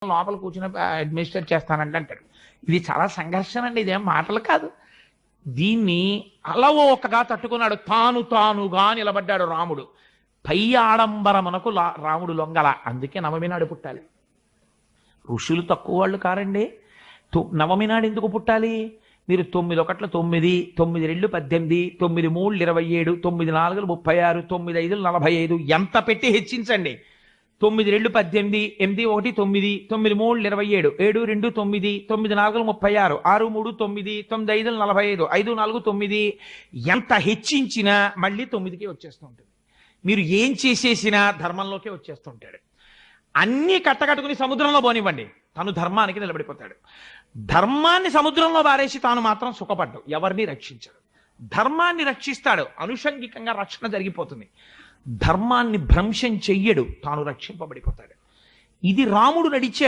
లోపల కూర్చుని అడ్మినిస్ట్రేట్ చేస్తానంటే అంటాడు. ఇది చాలా సంఘర్షణ అండి, ఇదేం మాటలు కాదు. దీన్ని అలవోకగా తట్టుకున్నాడు, తానుగా నిలబడ్డాడు రాముడు. పై ఆడంబరమునకు రాముడు లొంగల. అందుకే నవమి నాడు పుట్టాలి. ఋషులు తక్కువ వాళ్ళు కారండి. నవమి నాడు ఎందుకు పుట్టాలి? మీరు 9 ఒకట్ల 9, 9 2 18, 9 3 27, 9 4 36, 9 5 45 ఎంత పెట్టి హెచ్చించండి. 9 2 18, 8 1 9, 9 3 27, 7 2 9, 9 4 36, 6 3 9, 9 5 45, 5 4 9 ఎంత హెచ్చించినా మళ్ళీ 9కి వచ్చేస్తూ ఉంటుంది. మీరు ఏం చేసేసినా ధర్మంలోకే వచ్చేస్తుంటాడు. అన్నీ కట్టకట్టుకుని సముద్రంలో పోనివ్వండి, తను ధర్మానికి నిలబడిపోతాడు. ధర్మాన్ని సముద్రంలో బారేసి తాను మాత్రం సుఖపడ్డు, ఎవరిని రక్షించడు. ధర్మాన్ని రక్షిస్తాడు, అనుషంగికంగా రక్షణ జరిగిపోతుంది. ధర్మాన్ని భ్రంశం చెయ్యడు, తాను రక్షింపబడిపోతాడు. ఇది రాముడు నడిచాడు.